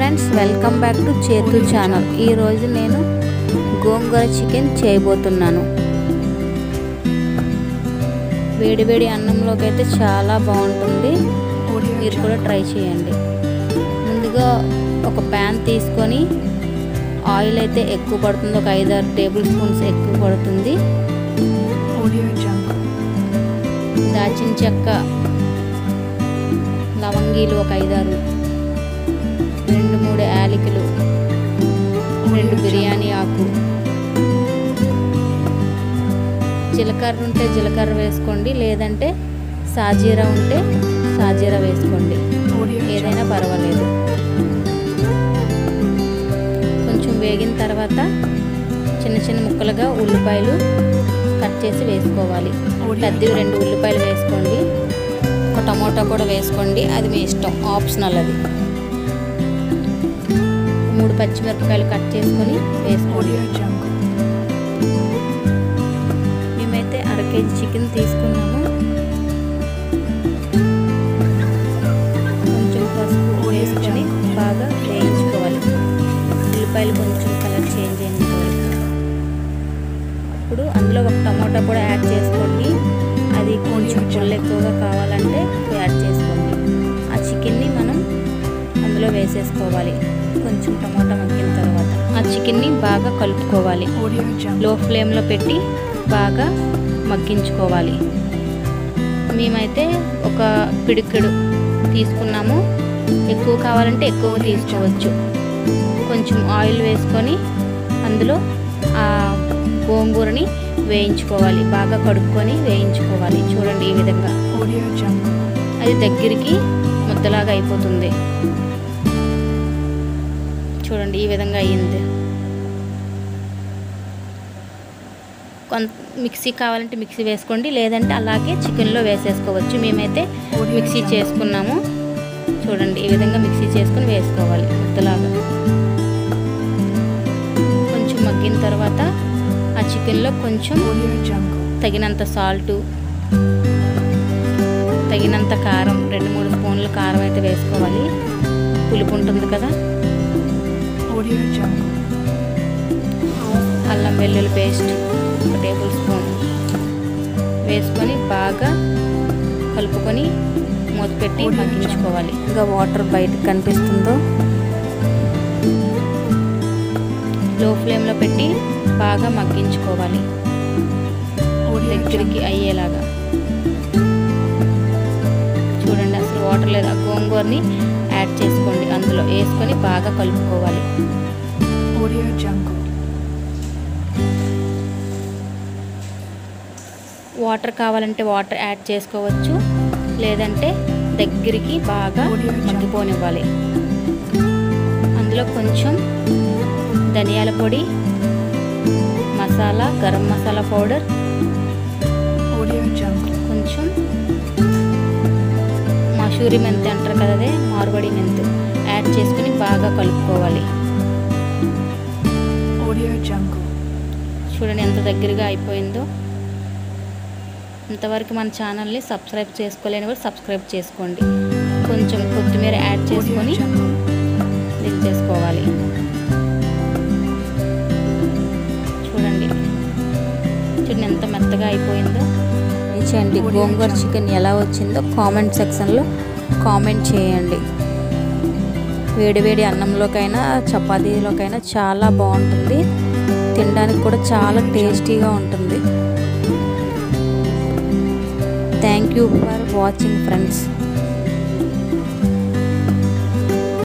Friends, welcome back to చేతు channel. ఈరోజు నేను గోంగూర చికెన్ చేయబోతున్నాను. వేడివేడి అన్నంలోకి అయితే చాలా బాగుంటుంది. మీరు కూడా ట్రై చేయండి. ముందుగా ఒక ప్యాన్ తీసుకొని ఆయిల్ అయితే ఎక్కువ పడుతుంది, ఒక 5-6 టేబుల్ స్పూన్స్ ఎక్కువ పడుతుంది. దాల్చిన చెక్క, లవంగీలు ఒక 5-6, 2-3 యాలకులు, 2 బిర్యానీ ఆకు, జీలకర్ర ఉంటే జీలకర్ర వేసుకోండి, లేదంటే సాజీరా ఉంటే సాజీరా వేసుకోండి, ఏదైనా పర్వాలేదు. కొంచెం వేగిన తర్వాత చిన్న చిన్న ముక్కలుగా ఉల్లిపాయలు కట్ చేసి వేసుకోవాలి. పెద్దవి 2 ఉల్లిపాయలు వేసుకోండి, ఒక టమోటా కూడా వేసుకోండి, అది మీ ఇష్టం, ఆప్షనల్. అది 3 పచ్చిమిరపకాయలు కట్ చేసుకొని వేసుకోండి. మేమైతే 1/2 కేజీ చికెన్ తీసుకున్నాము. కొంచెం పసుపు వేసుకొని బాగా వేయించుకోవాలి. ఉల్లిపాయలు కొంచెం కలర్ చేంజ్ అయిన అప్పుడు అందులో ఒక టమోటా కూడా యాడ్ చేసుకోండి. అది కొంచెం పుల్ల ఎక్కువగా కావాలంటే యాడ్ చేసుకోండి. ఆ చికెన్ని మనం అందులో వేసేసుకోవాలి. కొంచెం టమోటా మగ్గిన తర్వాత ఆ చికెన్ని బాగా కలుపుకోవాలి. లో ఫ్లేమ్లో పెట్టి బాగా మగ్గించుకోవాలి. మేమైతే ఒక పిడికెడు తీసుకున్నాము, ఎక్కువ కావాలంటే ఎక్కువ తీసుకోవచ్చు. కొంచెం ఆయిల్ వేసుకొని అందులో ఆ గోంగూరని వేయించుకోవాలి, బాగా కడుక్కొని వేయించుకోవాలి. చూడండి, ఈ విధంగా అది దగ్గరికి ముద్దలాగా అయిపోతుంది. చూడండి, ఈ విధంగా అయ్యింది. మిక్సీ కావాలంటే మిక్సీ వేసుకోండి, లేదంటే అలాగే చికెన్లో వేసేసుకోవచ్చు. మేమైతే మిక్సీ చేసుకున్నాము. చూడండి, ఈ విధంగా మిక్సీ చేసుకుని వేసుకోవాలి ముద్దలాగా. కొంచెం మగ్గిన తర్వాత ఆ చికెన్లో కొంచెం తగినంత సాల్టు, తగినంత కారం, 2-3 స్పూన్ల కారం అయితే వేసుకోవాలి. పులుపు ఉంటుంది కదా. అల్లం వెల్లుల్లి పేస్ట్ 1 టేబుల్ స్పూన్ వేసుకొని బాగా కలుపుకొని మూత పెట్టి మగ్గించుకోవాలి. ఇంకా వాటర్ బయటకు కనిపిస్తుందో లో ఫ్లేమ్లో పెట్టి బాగా మగ్గించుకోవాలి, దగ్గరికి అయ్యేలాగా. చూడండి, అసలు వాటర్ లేదు. ఆ గోంగూరని యాడ్ చేసుకోండి, అందులో వేసుకొని బాగా కలుపుకోవాలి. వాటర్ కావాలంటే వాటర్ యాడ్ చేసుకోవచ్చు, లేదంటే దగ్గరికి బాగా మగ్గిపోనివ్వాలి. అందులో కొంచెం ధనియాల పొడి, మసాలా, గరం మసాలా పౌడర్, కొంచెం మసూరి మెంతి అంటారు కదా, అదే మార్వడి మెంతి యాడ్ చేసుకుని బాగా కలుపుకోవాలి. చూడండి ఎంత దగ్గరగా అయిపోయిందో. ఇంతవరకు మన ఛానల్ని సబ్స్క్రైబ్ చేసుకోలేని వాళ్ళు సబ్స్క్రైబ్ చేసుకోండి. కొంచెం కొత్తిమీర యాడ్ చేసుకొని దించేసుకోవాలి. చూడండి ఎంత మెత్తగా అయిపోయిందో. చేయండి, గోంగూర చికెన్ ఎలా వచ్చిందో కామెంట్ సెక్షన్లో కామెంట్ చేయండి. వేడివేడి అన్నంలోకైనా చపాతీలోకైనా చాలా బాగుంటుంది. తినడానికి కూడా చాలా టేస్టీగా ఉంటుంది. Thank you for watching friends.